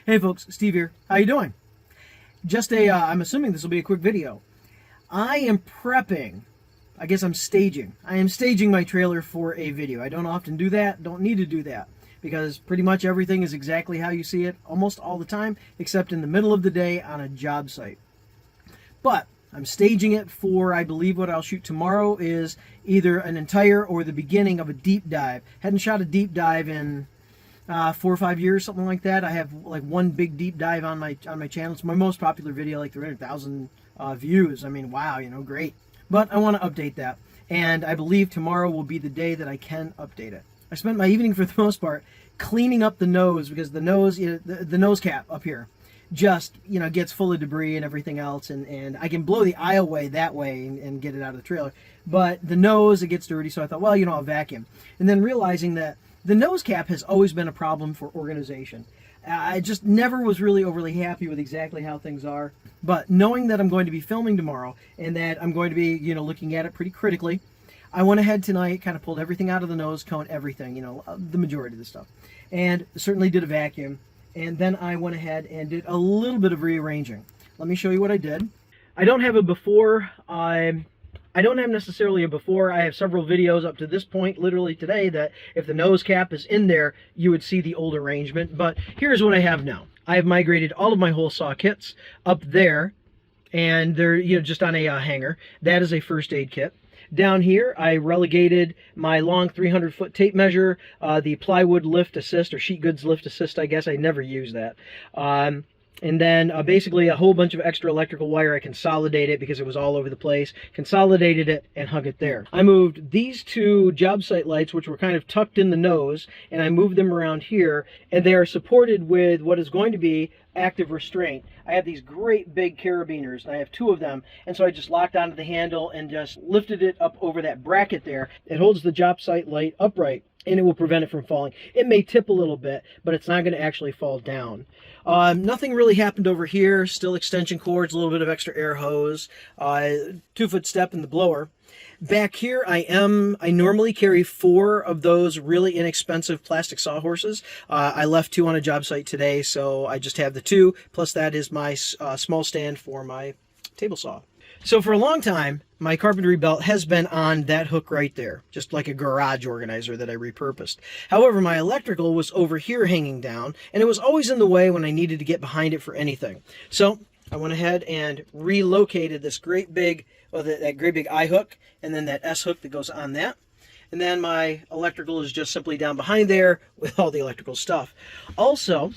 Hey folks, Steve here. How you doing? I'm assuming this will be a quick video. I am prepping, I guess I'm staging. I am staging my trailer for a video. I don't often do that, don't need to do that, because pretty much everything is exactly how you see it almost all the time, except in the middle of the day on a job site. But I'm staging it for, I believe what I'll shoot tomorrow is either an entire or the beginning of a deep dive. Hadn't shot a deep dive in 4 or 5 years, something like that. I have like one big deep dive on my channel. It's my most popular video, like 300,000 views. I mean, wow, great. But I want to update that, and I believe tomorrow will be the day that I can update it. I spent my evening, for the most part, cleaning up the nose, because the nose, the nose cap up here, just gets full of debris and everything else, and I can blow the eye away that way and get it out of the trailer. But the nose, it gets dirty, so I thought, well, I'll vacuum. And then realizing that the nose cap has always been a problem for organization. I just never was really overly happy with exactly how things are. But knowing that I'm going to be filming tomorrow and that I'm going to be, looking at it pretty critically, I went ahead tonight, kind of pulled everything out of the nose cone, everything, the majority of the stuff. And certainly did a vacuum. And then I went ahead and did a little bit of rearranging. Let me show you what I did. I don't have a before. I don't have necessarily a before. I have several videos up to this point, literally today, that if the nose cap is in there, you would see the old arrangement. But here's what I have now. I have migrated all of my hole saw kits up there, and they're just on a hanger. That is a first aid kit. Down here, I relegated my long 300-foot tape measure, the plywood lift assist, or sheet goods lift assist, I guess. I never use that. And then basically a whole bunch of extra electrical wire. I consolidated it because it was all over the place. Consolidated it and hung it there. I moved these two job site lights, which were kind of tucked in the nose, and I moved them around here, and they are supported with what is going to be active restraint. I have these great big carabiners, and I have 2 of them, and so I just locked onto the handle and just lifted it up over that bracket there. It holds the job site light upright, and it will prevent it from falling. It may tip a little bit, but it's not going to actually fall down. Nothing really happened over here. Still extension cords, a little bit of extra air hose, 2-foot step in the blower. Back here, I normally carry 4 of those really inexpensive plastic sawhorses. I left 2 on a job site today, so I just have the 2, plus that is my small stand for my table saw. So for a long time, my carpentry belt has been on that hook right there, just like a garage organizer that I repurposed. However, my electrical was over here hanging down, and it was always in the way when I needed to get behind it for anything. So I went ahead and relocated this great big, that great big I hook, and then that S hook that goes on that. And then my electrical is just simply down behind there with all the electrical stuff. Also,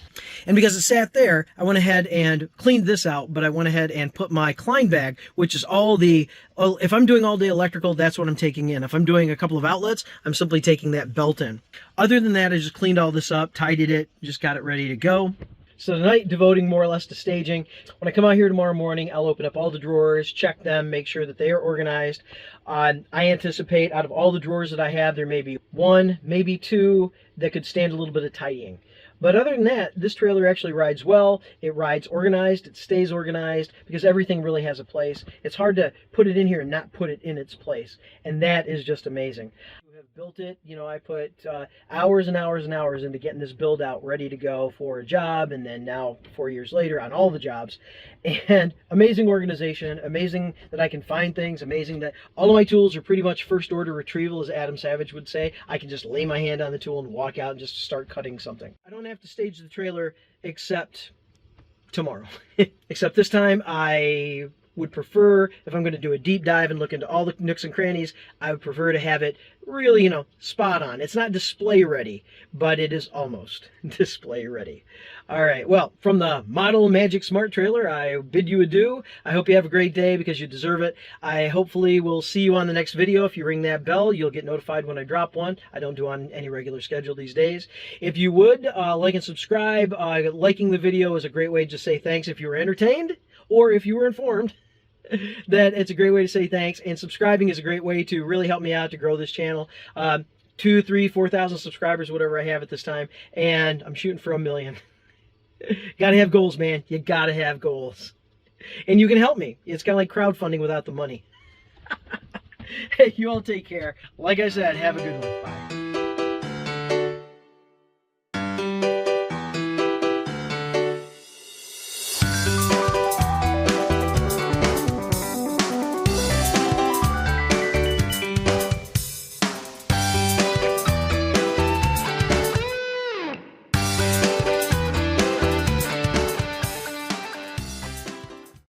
and because it sat there, I went ahead and cleaned this out, but I went ahead and put my Klein bag, which is all the, if I'm doing all day electrical, that's what I'm taking in. If I'm doing a couple of outlets, I'm simply taking that belt in. Other than that, I just cleaned all this up, tidied it, just got it ready to go. So tonight, devoting more or less to staging. When I come out here tomorrow morning, I'll open up all the drawers, check them, make sure that they are organized. I anticipate out of all the drawers that I have, there may be 1, maybe 2 that could stand a little bit of tidying. But other than that, this trailer actually rides well. It rides organized. It stays organized because everything really has a place. It's hard to put it in here and not put it in its place. And that is just amazing. Have built it, I put hours and hours and hours into getting this build out ready to go for a job, and then now 4 years later on all the jobs. And amazing organization, amazing that I can find things, amazing that all of my tools are pretty much first order retrieval, as Adam Savage would say. I can just lay my hand on the tool and walk out and just start cutting something. I don't have to stage the trailer except tomorrow. Except this time I would prefer, if I'm going to do a deep dive and look into all the nooks and crannies, I would prefer to have it really, spot on. It's not display ready, but it is almost display ready. All right, well, from the Model Magic Smart trailer, I bid you adieu. I hope you have a great day because you deserve it. I hopefully will see you on the next video. If you ring that bell, you'll get notified when I drop one. I don't do on any regular schedule these days. If you would, like and subscribe. Liking the video is a great way to say thanks if you were entertained or if you were informed. That it's a great way to say thanks, and subscribing is a great way to really help me out to grow this channel. 2, 3, 4,000 subscribers, whatever I have at this time, and I'm shooting for 1 million. Gotta have goals, man. You gotta have goals. And you can help me. It's kind of like crowdfunding without the money. Hey, you all take care. Like I said, have a good one. Bye.